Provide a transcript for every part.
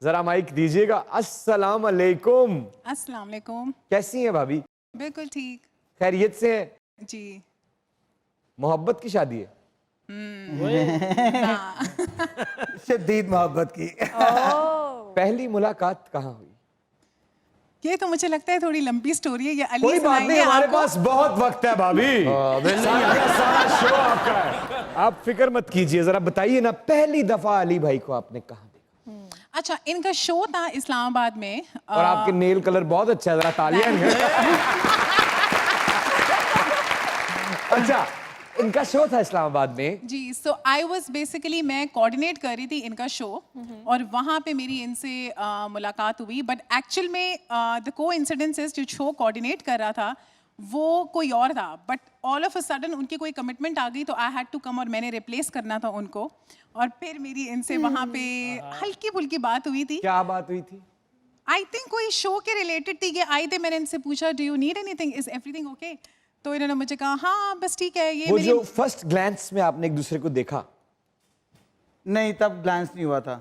जरा माइक दीजिएगा। अस्सलाम वालेकुम। अस्सलाम वालेकुम। कैसी हैं भाभी? बिल्कुल ठीक। खैरियत से हैं? जी। मोहब्बत की शादी है? शदीद मोहब्बत की। पहली मुलाकात कहाँ हुई? ये तो मुझे लगता है थोड़ी लंबी स्टोरी है, ये अली कोई बात नहीं, सुनाएंगे हमारे आपको। पास बहुत वक्त है भाभी। सारा का सारा शो आपका है, आप फिक्र मत कीजिए। जरा बताइए ना, पहली दफा अली भाई को आपने कहाँ देखा? अच्छा, इनका शो था इस्लामाबाद में। और आपके नेल कलर बहुत अच्छा है, जरा तालियां। अच्छा, इनका शो था इस्लामाबाद में। जी, सो आई वाज बेसिकली, मैं कोऑर्डिनेट कर रही थी इनका शो और वहाँ पे मेरी इनसे मुलाकात हुई। बट एक्चुअल में द कोइंसिडेंस जो शो कोऑर्डिनेट कर रहा था वो कोई और था, but all of a sudden उनकी कोई कमिटमेंट आ गई तो आई हैड टू कम और मैंने रिप्लेस करना था उनको। और फिर मेरी इनसे वहाँ पे हल्की फुल्की बात हुई थी। क्या बात हुई थी? आई थिंक कोई शो के रिलेटेड थी कि आए थे, मैंने इनसे पूछा do you need anything, is everything okay? तो इन्होंने मुझे कहा हाँ बस ठीक है। ये वो मेरी जो फर्स्ट ग्लैंस में आपने एक दूसरे को देखा, नहीं, तब ग्लैंस नहीं हुआ था।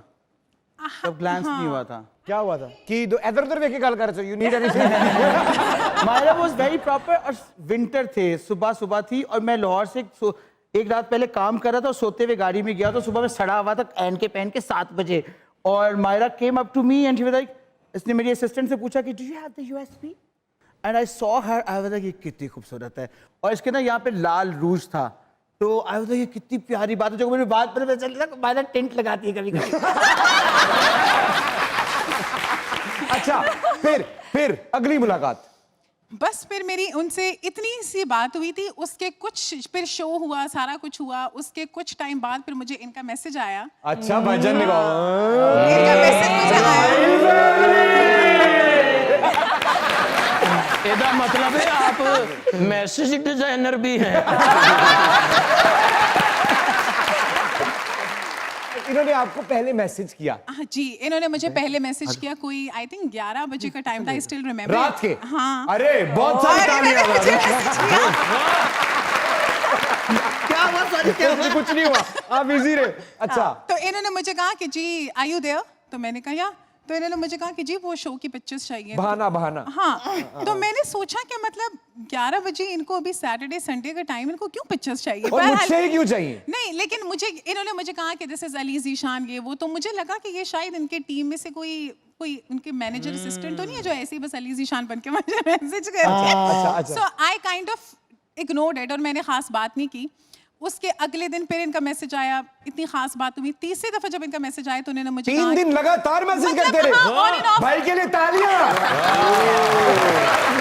तब ग्लैंस नहीं हुआ था। क्या हुआ था कि दो इधर उधर देख के गल कर रहे थे, you need anything? Mayra was very proper. और विंटर थे, सुबह सुबह थी और मैं लाहौर से एक रात पहले काम कर रहा था और सोते हुए गाड़ी में गया तो सुबह में सड़ा हुआ था एन के पहन के 7 बजे। और Mayra came up to me and she was like, इसने मेरी असिस्टेंट से पूछा कि do you have the USB? And I saw her, I was like ये कितनी खूबसूरत है। और इसके ना यहाँ पे लाल रूज था, तो आई वाज लाइक ये कितनी प्यारी बात है। जो मेरी बात पर चल रहा है, मायरा टेंट लगाती है कभी कभी। अच्छा, फिर अगली मुलाकात? बस फिर मेरी उनसे इतनी सी बात हुई थी। उसके कुछ फिर शो हुआ, सारा कुछ हुआ। उसके कुछ टाइम बाद फिर मुझे इनका मैसेज आया। अच्छा, भाईजान ने कहा इनका मैसेज मुझे आया। ਇਹਦਾ मतलब है आप मैसेज डिजाइनर भी हैं। इन्होंने आपको पहले मैसेज किया? हाँ जी, इन्होंने मुझे पहले मैसेज किया। कोई आई थिंक 11 बजे का टाइम था, आई स्टिल रिमेम्बर। रात के? हाँ। अरे बहुत सारी तालियां। क्या हुआ? सॉरी, क्या हुआ? कुछ नहीं हुआ, आप बिजी रहे। अच्छा, तो इन्होंने मुझे कहा कि जी आर यू देयर? तो मैंने कहा या। तो इन्होंने मुझे कहा कि जी वो शो की पिक्चर्स चाहिए। बहाना। हाँ, तो मैंने सोचा कि मतलब 11 बजे इनको अभी सैटरडे संडे का टाइम, इनको क्यों पिक्चर्स चाहिए? और मुझसे ही क्यों चाहिए? नहीं, लेकिन इन्होंने मुझे कहा कि दिस इज अली जीशान, ये वो। तो मुझे लगा कि ये शायद इनके टीम में से कोई उनके मैनेजर असिस्टेंट तो नहीं है जो ऐसे ही बस अली जीशान बन के मुझे मैसेज करते हैं। So I kind of ignored it और मैंने खास बात नहीं की। उसके अगले दिन फिर इनका मैसेज आया, इतनी खास बात हुई। तीसरी दफा जब इनका मैसेज आया तो उन्होंने मुझे 3 दिन लगातार मैसेज मतलब करते रहे। हाँ, on and off। भाई के लिए तालियां।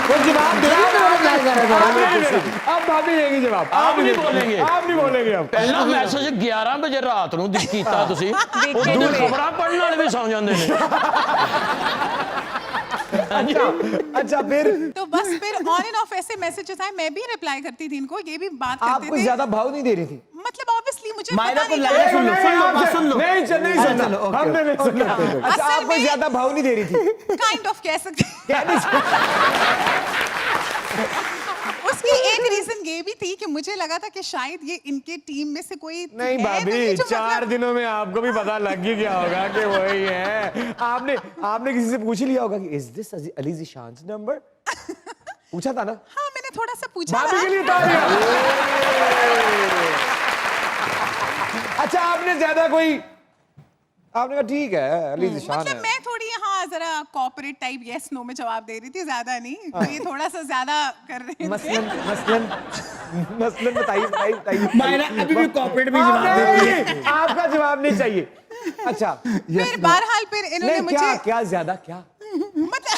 वो जवाब दिया। अब भाभी देंगी जवाब। आप नहीं बोलेंगे। आप नहीं बोलेंगे अब। ਪਹਿਲਾ ਮੈਸੇਜ 11 ਵਜੇ ਰਾਤ ਨੂੰ ਕੀਤਾ ਤੁਸੀਂ, ਉਹ ਦੂਰ ਖਬਰਾਂ ਪੜਨ ਵਾਲੇ ਵੀ ਸੌਂ ਜਾਂਦੇ ਨੇ। अच्छा, फिर तो बस फिर ऑन एंड ऑफ ऐसे मैसेजेस आए। मैं भी रिप्लाई करती थी इनको, ये भी बात करते आपको थे। ज्यादा भाव नहीं दे रही थी? मतलब ऑब्वियसली मुझे मायरा पता को नहीं लगा था। सुन लो। नहीं सुनना। चलो, ओके, हमने नहीं सुनना। अच्छा, असल आपको में- ज्यादा भाव नहीं दे रही थी? काइंड ऑफ कह सकते। उसकी एक रीजन ये भी थी कि मुझे लगा था कि शायद ये इनके टीम में से कोई नहीं है, तो भाभी, ये जो 4 मतलब- दिनों में आपको भी पता लग ही गया होगा कि वही है। आपने किसी से पूछ ही लिया होगा कि इज दिस अली जीशान्स नंबर? पूछा था ना? हाँ, मैंने थोड़ा सा पूछा भाभी था। के लिए तालियां। अच्छा, आपने कहा ठीक है अली जीशान मतलब है। मैं थोड़ी हाँ जरा कॉर्पोरेट टाइप यस नो में जवाब दे रही थी, ज्यादा नहीं। ये थोड़ा सा ज्यादा कर रहे थे। मसलन बताइए। मायरा अभी भी कॉर्पोरेट में जवाब दे रही है। नहीं, आपका जवाब नहीं चाहिए। अच्छा, फिर बहरहाल फिर इन्होंने नहीं, मुझे क्या ज्यादा क्या? मतलब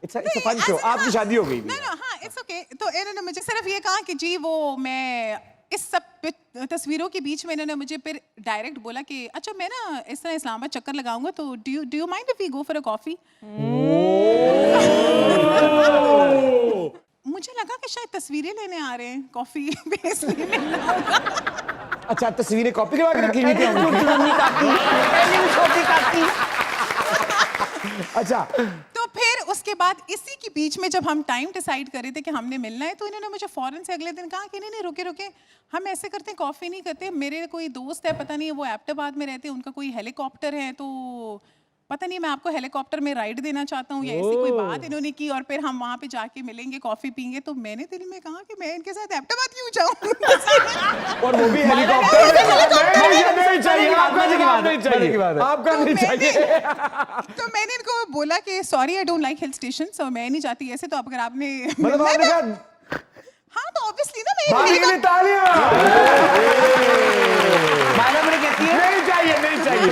इट्स अ फन शो। आपकी शादी हो गई? नो हाँ इट्स ओके। तो इन्होंने मुझे सिर्फ ये कहा कि जी वो मैं इस सब तस्वीरों के बीच में इन्होंने मुझे फिर डायरेक्ट बोला कि अच्छा मैं ना इस तरह इस्लामाबाद चक्कर लगाऊंगा तो do you mind if we go for a coffee? मुझे लगा कि शायद तस्वीरें लेने आ रहे हैं, कॉफी इसलिए मिलना होगा। अच्छा, तस्वीरें कॉपी करवा के रखी हुई थी? अच्छा, तो फिर उसके उसके बाद इसी के बीच में जब हम टाइम डिसाइड कर रहे थे कि हमने मिलना है, तो इन्होंने मुझे फौरन से अगले दिन कहा कि नहीं नहीं रुके रुके, हम ऐसे करते हैं, कॉफ़ी नहीं करते, मेरे कोई दोस्त है, पता नहीं वो एबटाबाद में रहते हैं, उनका कोई हेलीकॉप्टर है, तो पता नहीं मैं आपको हेलीकॉप्टर में राइड देना चाहता हूँ, या ऐसी कोई बात इन्होंने की, और फिर हम वहाँ पे जाके मिलेंगे, कॉफ़ी पीएंगे। तो मैंने दिल में कहा कि मैं इनके साथ एबटाबाद क्यों जाऊँ और वो भी हेलीकॉप्टर में। नहीं चाहिए, आपका जवाब नहीं चाहिए, आपका नहीं चाहिए। तो मैंने इनको बोला कि sorry I don't like hill station, और मैं नहीं चाहती ऐसे, तो अगर आपने मतलब आपने कहा हाँ तो ऑब्वियसली ना मैं भाभी के लिए तालियां। मायरा मुझे कहती है नहीं चाहिए, नहीं चाहिए,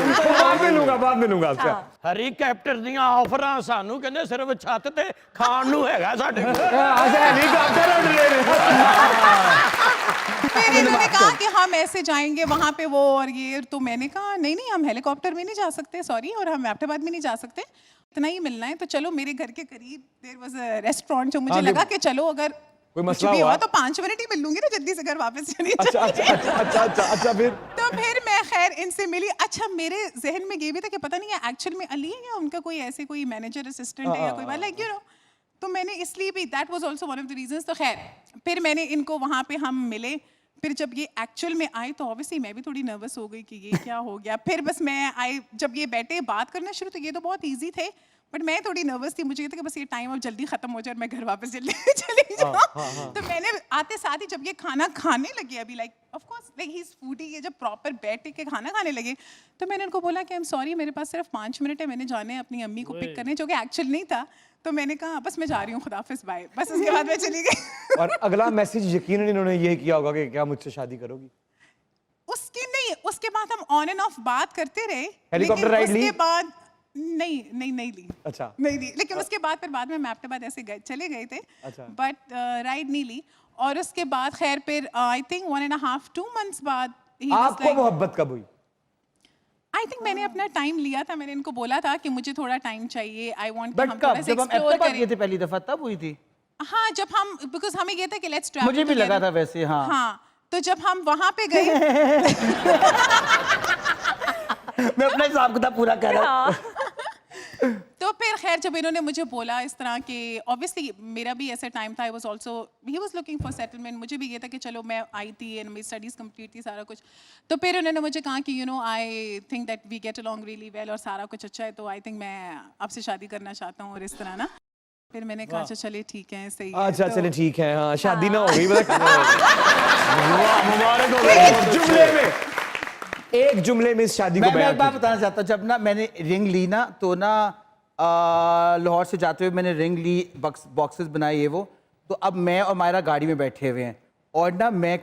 बाद में लूंगा आपसे। ਹੈਲੀਕਾਪਟਰ ਦੀਆਂ ਆਫਰਾਂ ਸਾਨੂੰ ਕਹਿੰਦੇ ਸਿਰਫ ਛੱਤ ਤੇ ਖਾਣ ਨੂੰ ਹੈਗਾ ਸਾਡੇ ਕੋਲ। अच्छा हेलीकॉप्टर उड़ ले रहे। फिर इन्होंने कहा कि हम ऐसे जाएंगे वहाँ पे वो और ये, तो मैंने कहा नहीं नहीं हम हेलीकॉप्टर में नहीं जा सकते, सॉरी, और हम एबटाबाद में नहीं जा सकते, इतना ही मिलना है। तो चलो मेरे घर के करीब देयर वाज अ रेस्टोरेंट, जो मुझे लगा कि चलो अगर कोई कुछ मसला भी हुआ हुआ तो 5 मिनट ही मिल लूंगी ना, जल्दी से घर वापस चली अच्छा जाऊंगी। अच्छा अच्छा अच्छा अच्छा फिर तो फिर मैं खैर इनसे मिली। अच्छा मेरे जहन में ये भी था कि पता नहीं है एक्चुअल में अली है या उनका कोई ऐसे कोई मैनेजर असिस्टेंट है या कोई बात, लाइक यू नो, तो मैंने इसलिए भी that was also one of the reasons. तो खैर फिर मैंने इनको वहाँ पे हम मिले। फिर जब ये एक्चुअल में आए तो ऑब्वियसली मैं भी थोड़ी नर्वस हो गई कि ये क्या हो गया। फिर बस मैं आई, जब ये बैठे बात करना शुरू, तो ये तो बहुत ईजी थे, बट मैं थोड़ी नर्वस थी। मुझे ये था कि बस ये टाइम अब जल्दी खत्म हो जाए और मैं घर वापस जल्दी चली जाऊँ। तो मैंने आते साथ ही जब ये खाना खाने लगे, अभी like of course like he is foodie, ये जब प्रॉपर बैठ के खाना खाने लगे, तो मैंने उनको बोला कि आई एम सॉरी मेरे पास सिर्फ 5 मिनट है, मैंने जाने हैं अपनी अम्मी को पिक करने, जो कि एक्चुअल नहीं था। तो मैंने कहा बस मैं जा रही हूँ, खुदाफिज बाय, बस उसके बाद मैं चली गई। और अगला मैसेज यकीनन इन्होंने ये किया होगा कि क्या मुझसे शादी करोगी? उसकी नहीं, उसके बाद हम ऑन एंड ऑफ बात करते रहे, हेलीकॉप्टर राइड ली? उसके बाद नहीं ली। अच्छा नहीं ली, लेकिन उसके बाद फिर बाद में एबटाबाद ऐसे चले गए थे, अच्छा। बट राइड नहीं ली। और उसके बाद खैर फिर आई थिंक 1.5-2 months बाद आपको मोहब्बत कब हुई? आई थिंक मैंने अपना टाइम लिया था, मैंने इनको बोला था कि मुझे थोड़ा टाइम चाहिए, आई वांट कि बट हम कब थोड़ा सा जब हम एक्सप्लोर एबटाबाद करें। गए थे पहली दफा तब हुई थी? हाँ जब हम, बिकॉज हमें ये था कि लेट्स ट्रैवल, मुझे भी लगा था वैसे। हाँ हाँ तो जब हम वहाँ पे गए मैं अपना हिसाब किताब पूरा कर रहा हूँ। तो फिर खैर जब इन्होंने मुझे बोला इस तरह के, ऑब्वियसली मेरा भी ऐसा टाइम था, I was also, he was looking for settlement, मुझे भी ये था कि चलो मैं आई थी एंड मेरी स्टडीज कंप्लीट थी सारा कुछ। तो फिर उन्होंने मुझे कहा कि you know I think that we get along really well और सारा कुछ अच्छा है, तो आई थिंक मैं आपसे शादी करना चाहता हूँ और इस तरह ना। फिर मैंने कहा अच्छा चलिए ठीक है, सही है। अच्छा तो चले ठीक है, हाँ शादी ना हो गई मुबारक हो। एक जुमले में इस शादी को मैं बयां एक बात कीजिए। बताना चाहता हूँ। जब ना मैंने रिंग ली ना, तो ना लाहौर से जाते हुए मैंने रिंग ली, बॉक्सेस बनाए ये वो, तो अब मैं और मायरा गाड़ी में बैठे हुए हैं, और ना मैं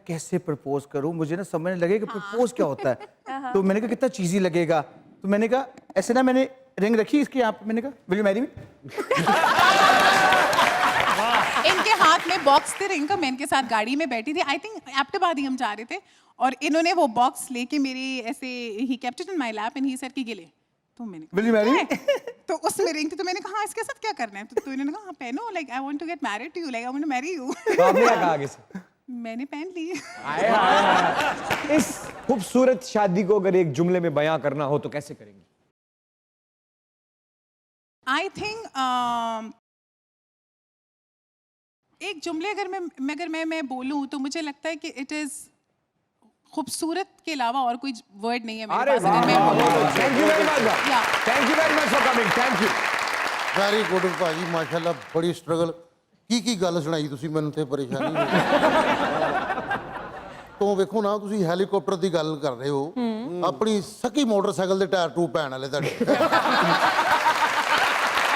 कैसे प्रपोज करूं, मुझे ना समझने लगे कि प्रपोज क्या होता है। तो मैंने कहा कितना चीज़ी लगेगा, तो मैंने कहा ऐसे ना, मैंने रिंग रखी इसके यहाँ पे, मैंने कहा विल यू मैरी मी। इनके हाथ में बॉक्स थे रिंग का, मैं इनके साथ गाड़ी में बैठी थी, आई थिंक एबटाबाद ही हम जा रहे थे, और इन्होंने वो बॉक्स लेके मेरे ऐसे, he kept it in my lap and he said कि गिले, तो मैंने विल यू मैरी मी। तो उसमें रिंग थी, तो मैंने कहा इसके साथ क्या करना है, तो इन्होंने कहा हाँ पहनो, like I want to get married to you, like I want to marry you. तो आपने क्या कहा आगे से? मैंने पहन ली। आए, आए। इस खूबसूरत शादी को अगर एक जुमले में बयां करना हो तो कैसे करेंगे? आई थिंक एक जुमले अगर मैं बोलूं तो मुझे लगता है कि इट इज खूबसूरत के अलावा और कोई वर्ड नहीं है मेरे पास अगर मैं बोलूं। थैंक यू वेरी मच, या thank you very much for coming, thank you. Very good ਭਾਜੀ, ਮਾਸ਼ਾਅੱਲਾ, ਬੜੀ ਸਟਰਗਲ। ਕੀ ਗੱਲ ਸੁਣਾਈ ਤੁਸੀਂ ਮੈਨੂੰ ਤੇ ਪਰੇਸ਼ਾਨੀ ਹੋਈ। ਤੋਂ ਵੇਖੋ ਨਾ, ਤੁਸੀਂ ਹੈਲੀਕਾਪਟਰ ਦੀ ਗੱਲ ਕਰ ਰਹੇ ਹੋ, ਆਪਣੀ ਸਕੀ ਮੋਟਰਸਾਈਕਲ ਦੇ ਟਾਇਰ ਟੂਬ ਪੈਣ ਵਾਲੇ ਤੁਹਾਡੇ।